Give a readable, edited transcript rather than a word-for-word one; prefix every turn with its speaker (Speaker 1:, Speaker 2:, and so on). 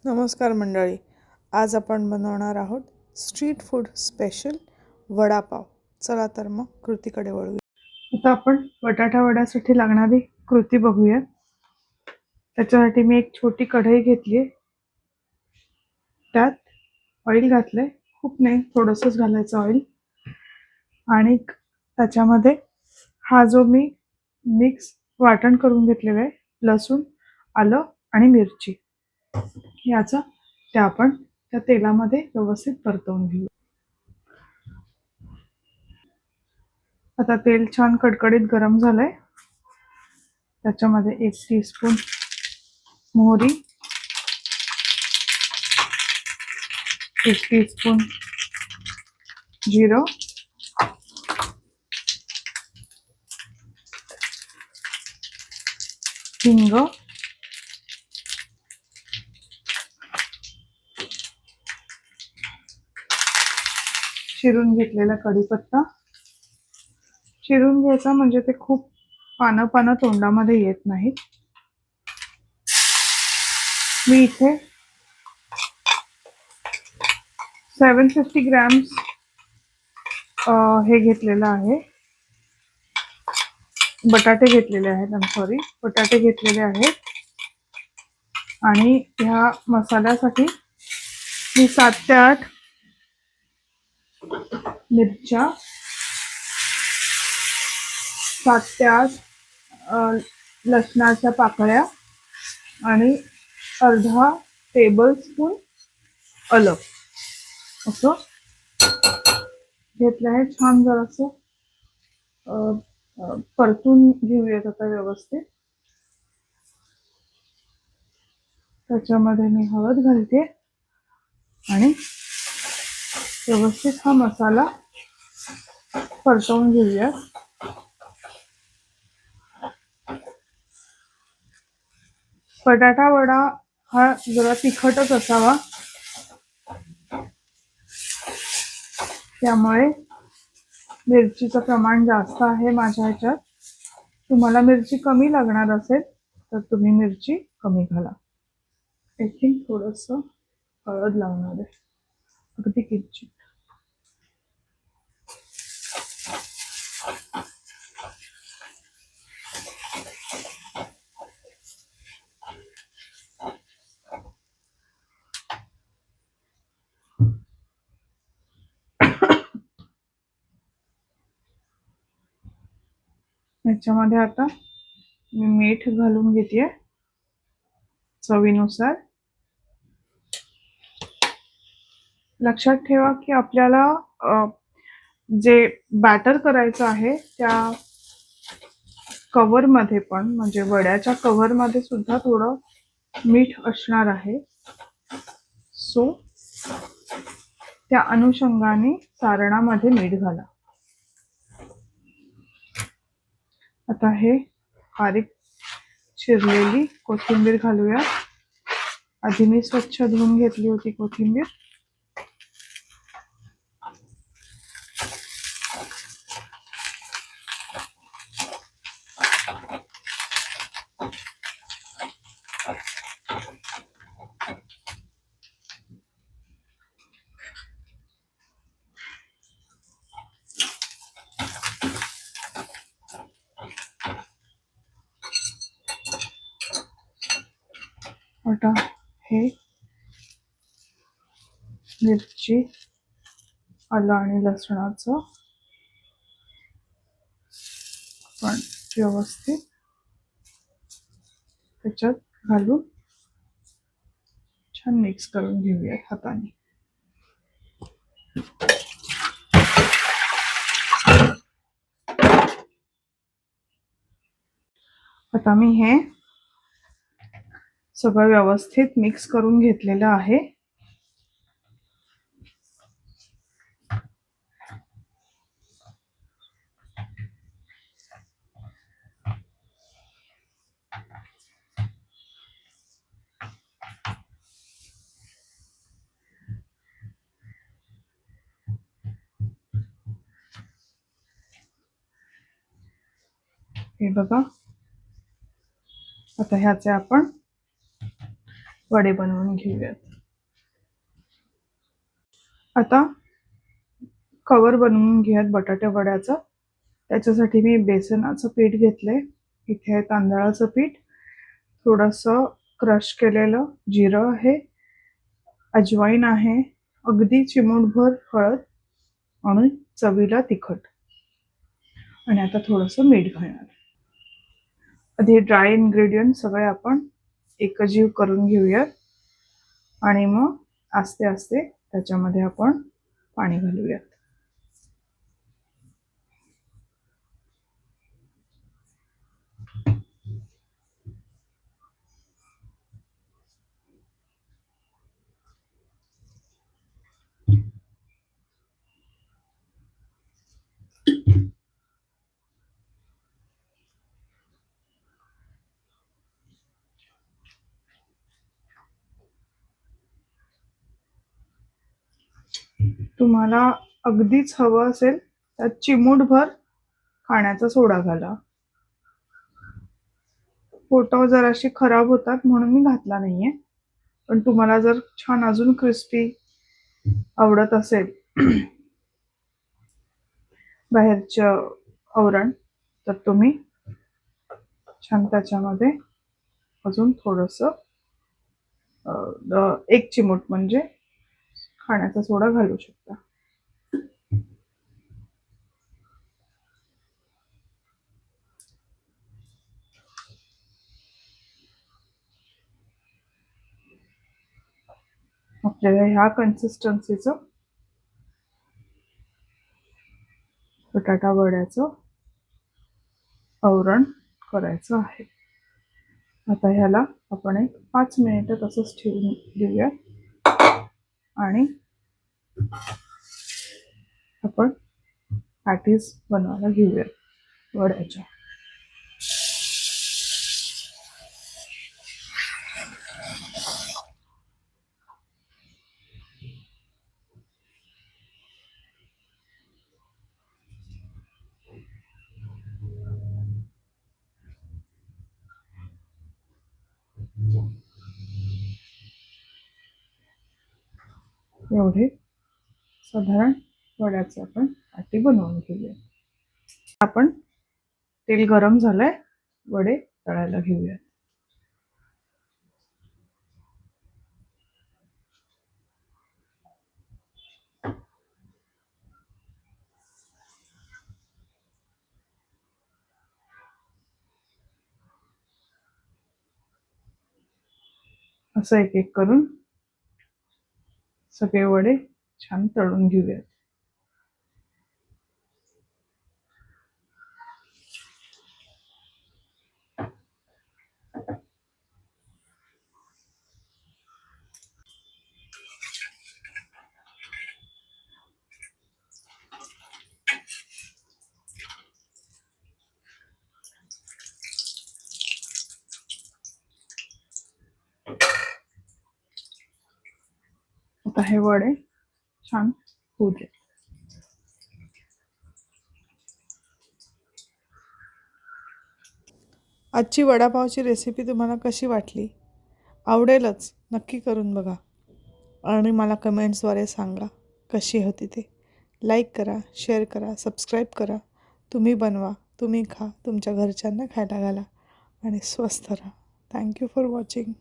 Speaker 1: नमस्कार मंडळी. आज आपण बनवणार आहोत स्ट्रीट फूड स्पेशल वडापाव. चला तर मग कृतीकडे वळूया. आता आपण बटाटा वड्यासाठी लागणारी कृती बघूया. त्याच्यासाठी मी एक छोटी कढई घेतली, त्यात ऑइल घातले. खूप नाही, थोडंसंच घालायचं ऑइल. आणि त्याच्यामध्ये हा जो मी मिक्स वाटण करून घेतलेलं आहे, लसूण, आलं आणि मिरची, याचा त्या आपण त्या तेलामध्ये व्यवस्थित परतवून घेऊ. आता तेल छान कडकडीत गरम झालंय. त्याच्यामध्ये 1 टीस्पून मोहरी, 1 टीस्पून जिरं, हिंग, चिरून घेतलेला कढीपत्ता. चिरून घ्यायचा म्हणजे ते खूप पानं पानं तोंडामध्ये येत नाहीत. मी इथे 750 ग्रॅम्स हे घेतलेलं आहे, बटाटे घेतलेले आहेत. बटाटे घेतलेले आहेत. आणि ह्या मसाल्यासाठी मी 7 ते 8 मिरच्या, 7 ते 8 लसणाच्या पाकळ्या आणि अर्धा टेबलस्पून आलं असं घेतलं आहे. छान जरासं परतून घेऊयात आता व्यवस्थित. त्याच्यामध्ये मी हळद घालते आणि व्यवस्थित हा मसाला परतवून घेऊया. बटाटा वडा हा जरा तिखटच असावा, त्यामुळे मिरचीचं प्रमाण जास्त आहे माझ्या ह्याच्यात. तुम्हाला मिरची कमी लागणार असेल तर तुम्ही मिरची कमी घाला. आय थिंक थोडंसं हळद लागणार आहे, अगदी किंचित. याच्यामध्ये आता मी मीठ घालून घेते चवीनुसार. लक्षात ठेवा की आपल्याला जे बॅटर करायचं आहे त्या कव्हर मध्ये पण, म्हणजे वड्याच्या कव्हर मध्ये सुद्धा थोडं मीठ असणार आहे. सो त्या अनुषंगाने सारणामध्ये मीठ घाला. आता हे बारीक चिरलेली कोथिंबीर घालूया. आधी मी स्वच्छ धुवून घेतली होती कोथिंबीर. आता हे मिरची, आलं आणि लसणाचं पण व्यवस्थित त्याच्यात घालून छान मिक्स करून घेऊया हाताने. आता मी हे सगळं व्यवस्थित मिक्स करून घेतलेलं आहे. हे बघा, आता ह्याचे आपण वडे बनवून घेऊयात. आता कवर बनवून घेऊयात बटाटे वड्याचं. त्याच्यासाठी मी बेसनाचं पीठ घेतलंय. इथे आहे तांदळाचं पीठ, थोडंसं क्रश केलेलं जिरं आहे, अजवाईन आहे, अगदी चिमूटभर हळद आणि चवीला तिखट, आणि आता थोडंसं मीठ घालणार. आधी ड्राय इन्ग्रेडियंट सगळे आपण एकजीव करून घेऊयात आणि मग आस्ते आस्ते त्याच्यामध्ये आपण पाणी घालूयात. तुम्हाला अगदीच हवं असेल तर चिमूटभर खाण्याचा सोडा घाला. फोटो जराशी खराब होतात म्हणून मी घातला नाहीये, पण तुम्हाला जर छान अजून क्रिस्पी आवडत असेल बाहेरचं आवरण, तर तुम्ही छान त्याच्यामध्ये अजून थोडंसं 1 चिमूट म्हणजे खाण्याचा सोडा घालू शकता. आपल्याला ह्या कन्सिस्टन्सीचं बटाटा वड्याचं आवरण करायचं आहे. आता ह्याला आपण एक 5 मिनिटं तसंच ठेवून देऊया आणि आपण पॅटीज बनवायला घेऊया वड्याच्या. एवढे साधारण वड्याचे आपण पॅटी बनवून घेऊया. आपण तेल गरम झालंय, वडे तळायला घेऊया. असं एक एक करून सगळे वडे छान तळून घेऊयात. आता हे वडे छान होऊ दे. आजची वडापावची रेसिपी तुम्हाला कशी वाटली? आवडेलच, नक्की करून बघा आणि मला कमेंट्सद्वारे सांगा कशी होती ते. लाईक करा, शेअर करा, सबस्क्राईब करा. तुम्ही बनवा, तुम्ही खा, तुमच्या घरच्यांना खायला घाला आणि स्वस्थ राहा. Thank you for watching.